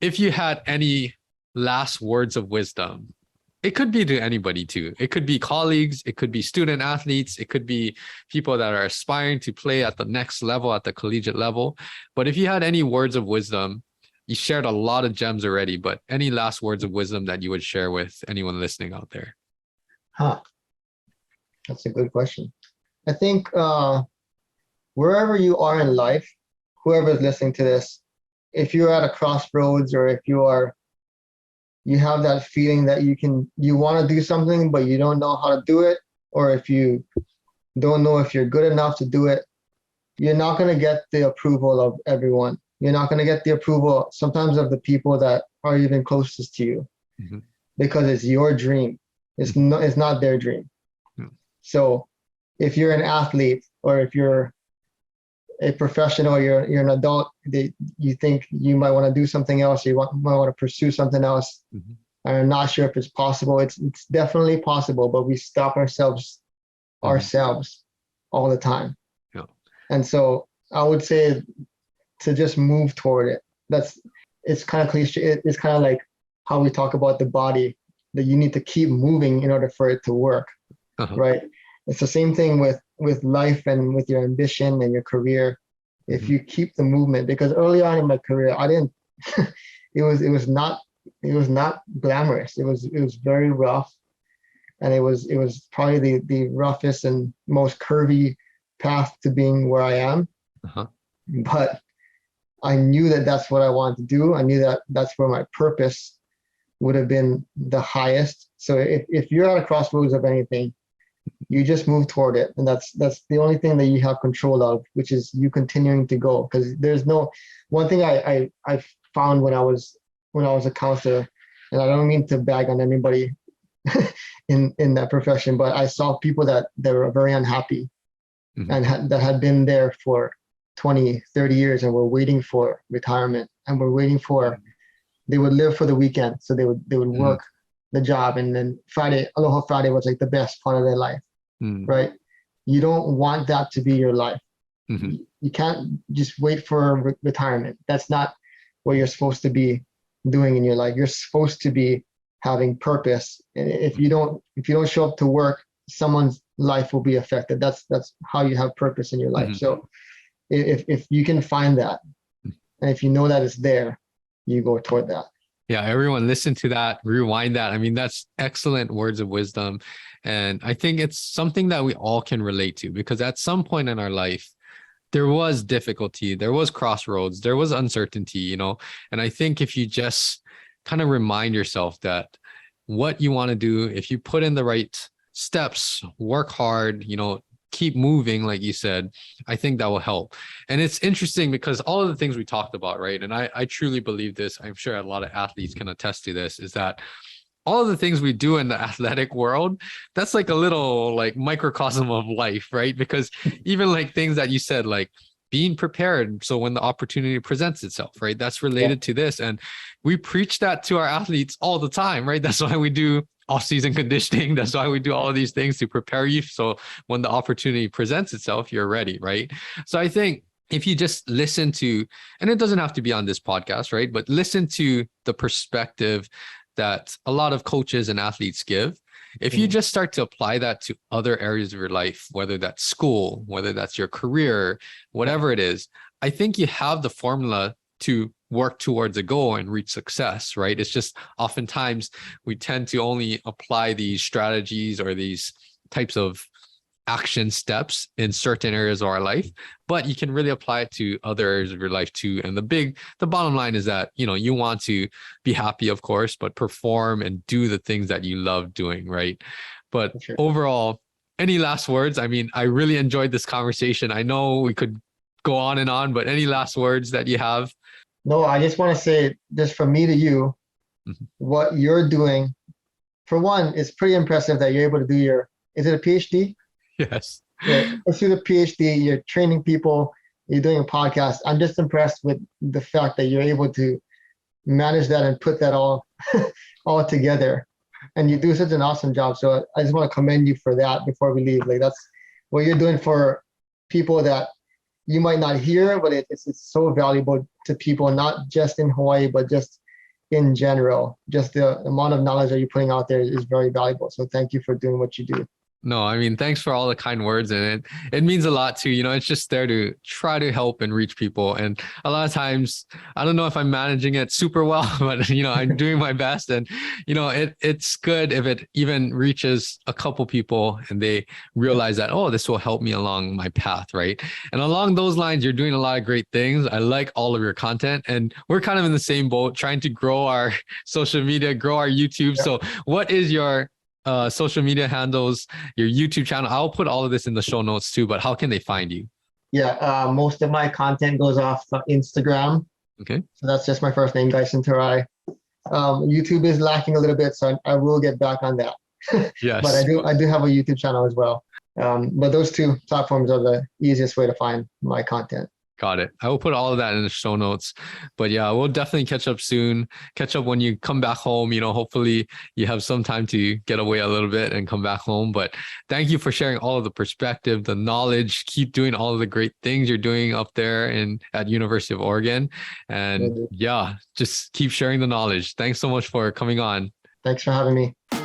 if you had any last words of wisdom, it could be to anybody too. It could be colleagues, it could be student athletes, it could be people that are aspiring to play at the next level, at the collegiate level. But if you had any words of wisdom, you shared a lot of gems already, but any last words of wisdom that you would share with anyone listening out there? That's a good question. I think wherever you are in life, whoever is listening to this, if you're at a crossroads, or if you have that feeling that you want to do something, but you don't know how to do it, or if you don't know if you're good enough to do it, you're not going to get the approval of everyone. You're not going to get the approval sometimes of the people that are even closest to you, because it's your dream. It's not their dream. So if you're an athlete, or if you're a professional, you're an adult, you think you might want to do something else, might want to pursue something else. I'm not sure if it's possible. It's definitely possible, but we stop ourselves all the time. And so I would say to just move toward it. It's kind of cliche. It's kind of like how we talk about the body, that you need to keep moving in order for it to work, right? It's the same thing with life and with your ambition and your career. If you keep the movement, because early on in my career, I didn't, it was not glamorous. It was very rough, and it was probably the roughest and most curvy path to being where I am. But I knew that that's what I wanted to do. I knew that that's where my purpose would have been the highest. So if you're at a crossroads of anything, you just move toward it. And that's the only thing that you have control of, which is you continuing to go. Because there's one thing I found when I was a counselor, and I don't mean to bag on anybody in that profession, but I saw people that were very unhappy and that had been there for 20, 30 years and were waiting for retirement, and were waiting for, they would live for the weekend. So they would work the job, and then Aloha Friday was like the best part of their life, right? You don't want that to be your life. You can't just wait for retirement. That's not what you're supposed to be doing in your life. You're supposed to be having purpose. And if you don't show up to work, someone's life will be affected. That's how you have purpose in your life. So if you can find that, and if you know that it's there, you go toward that. Yeah, everyone listen to that, rewind that. I mean, that's excellent words of wisdom. And I think it's something that we all can relate to, because at some point in our life, there was difficulty, there was crossroads, there was uncertainty, and I think if you just kind of remind yourself that what you want to do, if you put in the right steps, work hard, keep moving, like you said, I think that will help. And it's interesting because all of the things we talked about, right? And I truly believe this, I'm sure a lot of athletes can attest to this, is that all of the things we do in the athletic world, that's like a little like microcosm of life, right? Because even like things that you said, like being prepared, so when the opportunity presents itself, right? That's related to this. And we preach that to our athletes all the time, right? That's why we do off-season conditioning. That's why we do all of these things, to prepare you. So when the opportunity presents itself, you're ready, right? So I think if you just listen to, and it doesn't have to be on this podcast, right? But listen to the perspective that a lot of coaches and athletes give. If you just start to apply that to other areas of your life, whether that's school, whether that's your career, whatever it is, I think you have the formula to work towards a goal and reach success, right? It's just oftentimes we tend to only apply these strategies or these types of action steps in certain areas of our life, but you can really apply it to other areas of your life too. And the bottom line is that, you want to be happy, of course, but perform and do the things that you love doing, right? But overall, any last words? I mean, I really enjoyed this conversation. I know we could go on and on, but any last words that you have? No, I just want to say, just from me to you, what you're doing, for one, it's pretty impressive that you're able to do is it a PhD? Yes. Yeah, let's do the PhD. You're training people. You're doing a podcast. I'm just impressed with the fact that you're able to manage that and put that all together. And you do such an awesome job. So I just want to commend you for that before we leave. Like, that's what you're doing for people that you might not hear, but it's so valuable to people, not just in Hawaii, but just in general. Just the amount of knowledge that you're putting out there is very valuable. So thank you for doing what you do. No, I mean, thanks for all the kind words, and it means a lot too. It's just there to try to help and reach people. And a lot of times, I don't know if I'm managing it super well, but I'm doing my best. And it's good if it even reaches a couple people and they realize that, oh, this will help me along my path, right? And along those lines, you're doing a lot of great things. I like all of your content, and we're kind of in the same boat, trying to grow our social media, grow our YouTube. So, what is your social media handles, your YouTube channel? I'll put all of this in the show notes too, but how can they find you? Yeah, most of my content goes off Instagram. Okay. So that's just my first name, Guysen Terai. YouTube is lacking a little bit, so I will get back on that. Yes. But I do have a YouTube channel as well. But those two platforms are the easiest way to find my content. Got it. I will put all of that in the show notes. But yeah, we'll definitely catch up soon. Catch up when you come back home. Hopefully you have some time to get away a little bit and come back home. But thank you for sharing all of the perspective, the knowledge. Keep doing all of the great things you're doing up there at University of Oregon. And yeah, just keep sharing the knowledge. Thanks so much for coming on. Thanks for having me.